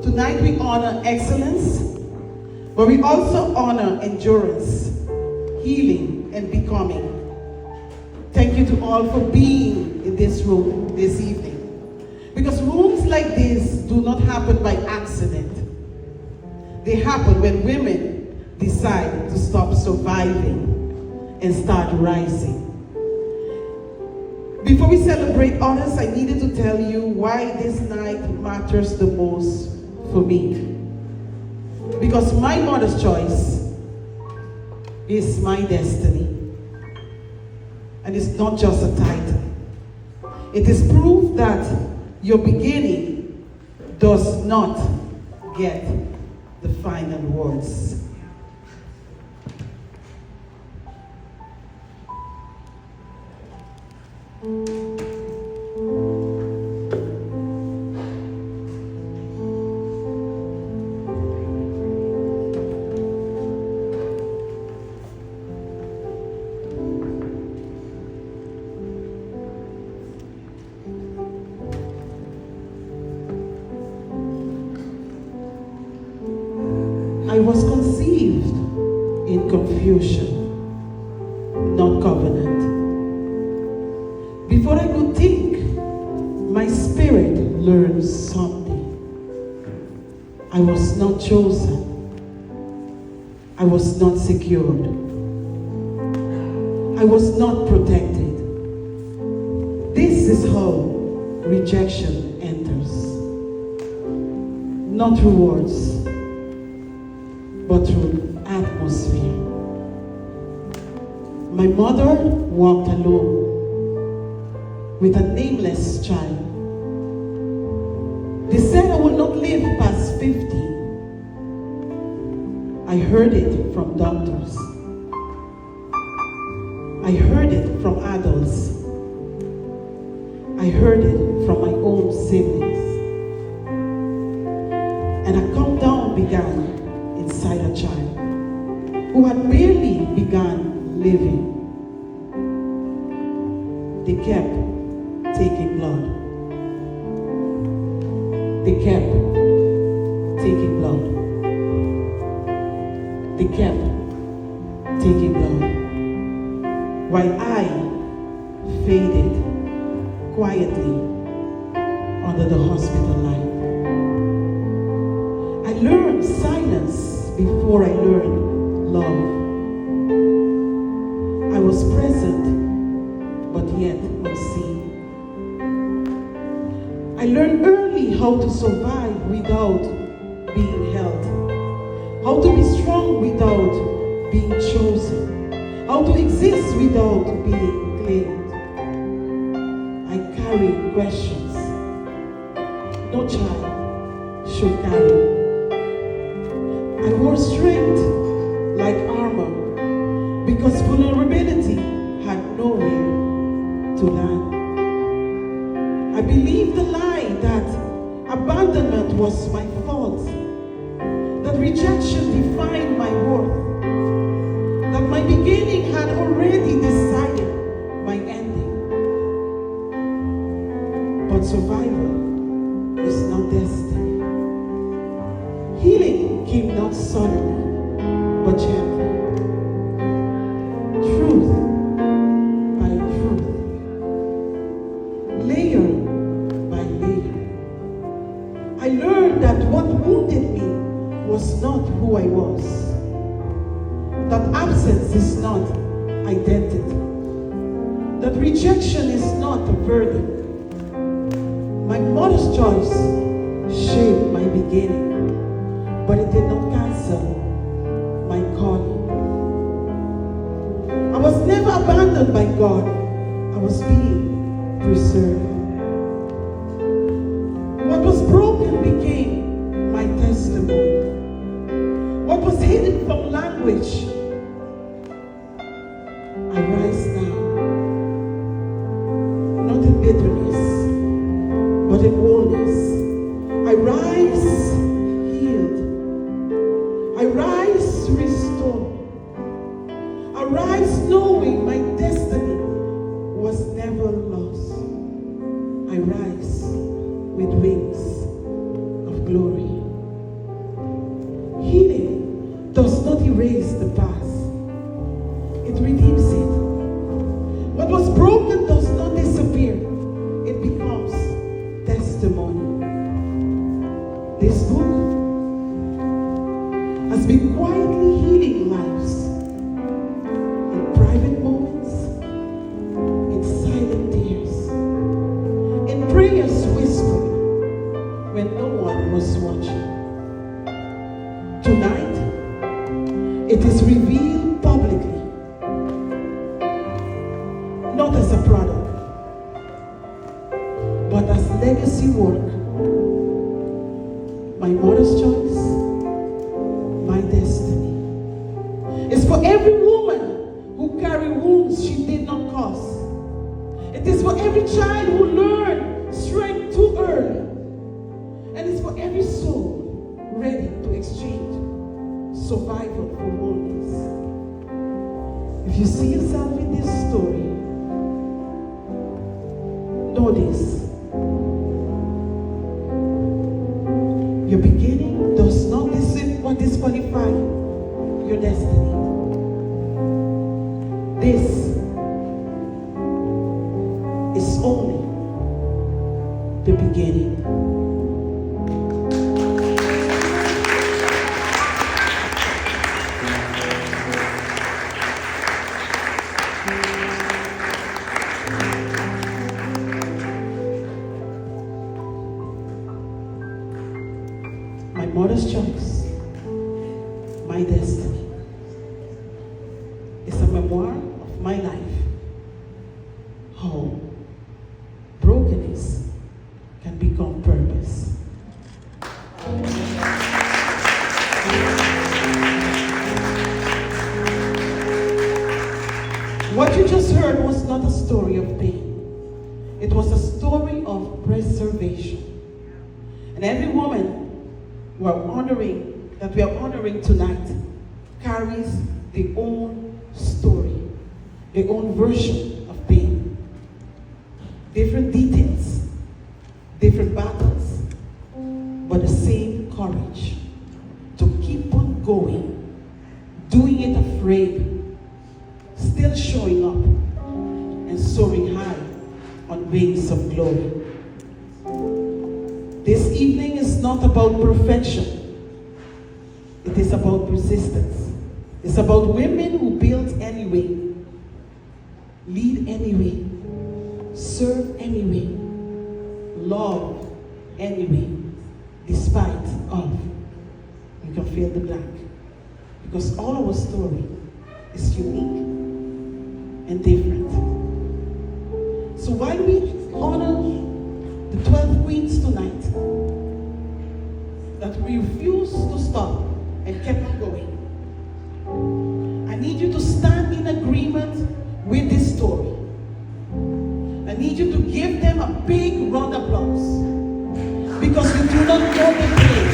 Tonight we honor excellence, but we also honor endurance, healing, and becoming. Thank you to all for being in this room this evening. Because rooms like this do not happen by accident. They happen when women decide to stop surviving and start rising. Before we celebrate others, I needed to tell you why this night matters the most for me. Because my mother's choice is my destiny. And it's not just a title. It is proof that your beginning does not get the final words. I was conceived in confusion, not covenant. Before I could think, my spirit learned something. I was not chosen. I was not secured. I was not protected. This is how rejection enters. Not through words, but through atmosphere. My mother walked alone with a nameless child. They said I will not live past 50. I heard it from doctors. I heard it from adults. I heard it from my own siblings. And a countdown began inside a child who had barely begun living. They kept taking blood. They kept taking blood. They kept taking blood. While I faded quietly under the hospital light. I learned silence before I learned love. I was present, but yet unseen. I learned early how to survive without being held, how to be strong without being chosen, how to exist without being claimed. I carry questions no child should carry. I wore strength like armor because vulnerability had nowhere to land. I believed the lie that abandonment was my fault, that rejection defined my worth, that my beginning had already decided my ending. But survival is not destiny. Healing came not suddenly, but gently. Truth by truth. Layer by layer. I learned that what wounded me was not who I was. That absence is not identity. That rejection is not a verdict. My mother's choice shaped my beginning, but it did not cancel my calling. I was never abandoned by God. I was being preserved. What was broken became my testimony. What was hidden from language, I rise now. Not in bitterness, but in wholeness. I rise healed. I rise restored. I rise knowing my destiny was never lost. I rise with wings of glory. erase the past. It redeems it. What was broken does not disappear. It becomes testimony. This book has been quietly healing lives in private moments, in silent tears, in prayers whispered when no one was watching. Tonight, it is revealed publicly, not as a product, but as legacy work. My mother's choice, my destiny. It's for every woman who carry wounds she did not cause. It is for every child who learned strength too early. And it's for every soul ready to exchange survival for wholeness. If you see yourself in this story, know this. Your beginning does not disqualify your destiny. This is only the beginning. My mother's choice, my destiny. It's a memoir of my life. How brokenness can become purpose. What you just heard was not a story of pain. It was a story of preservation. And every woman we are honoring tonight carries their own story, their own version of pain. Different details, different battles, but the same courage to keep on going, doing it afraid, still showing up and soaring high on wings of glory. This evening is not about perfection. It is about persistence. It's about women who build anyway, lead anyway, serve anyway, love anyway, despite of. You can fill the blank. Because all our story is unique and different. So while we honor the 12 queens tonight, that we refuse to stop and kept on going, I need you to stand in agreement with this story. I need you to give them a big round of applause, because you do not know the pain.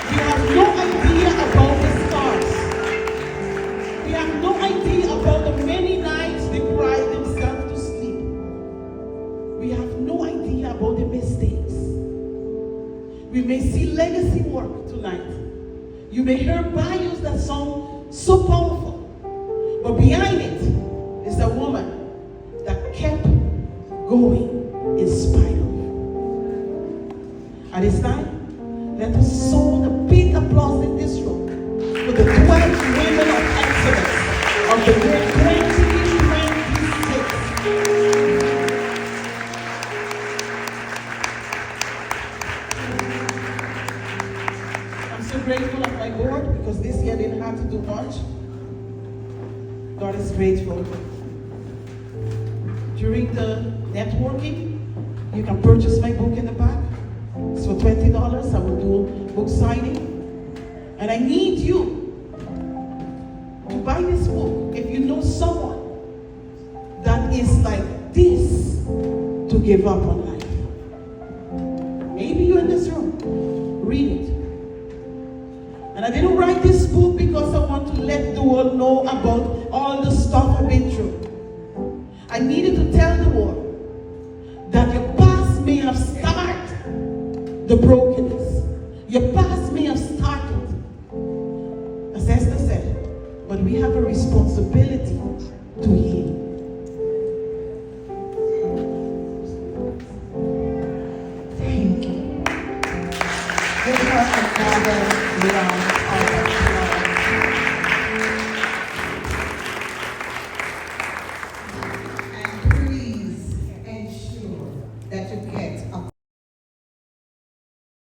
We have no idea about the scars. We have no idea about the many nights they cried themselves to sleep. We have no idea about the mistakes. We may see legacy work tonight. You may hear bios that sound so powerful, but behind it is a woman that kept going in spite of. At this time, let us sound a big applause in this room for the 12 women of excellence of the year 2026. I'm so grateful of my board, because this year didn't have to do much. God is grateful. During the networking, you can purchase my book in the back. It's for $20. I will do book signing. And I need you to buy this book if you know someone that is like this to give up on life. Maybe you're in this room. Read it. And I didn't write this book because I want to let the world know about all the stuff I've been through. I needed to tell the world that your past may have scarred the brokenness. Your past may have started, as Esther said, but we have a responsibility to heal. Thank you. Give her another round.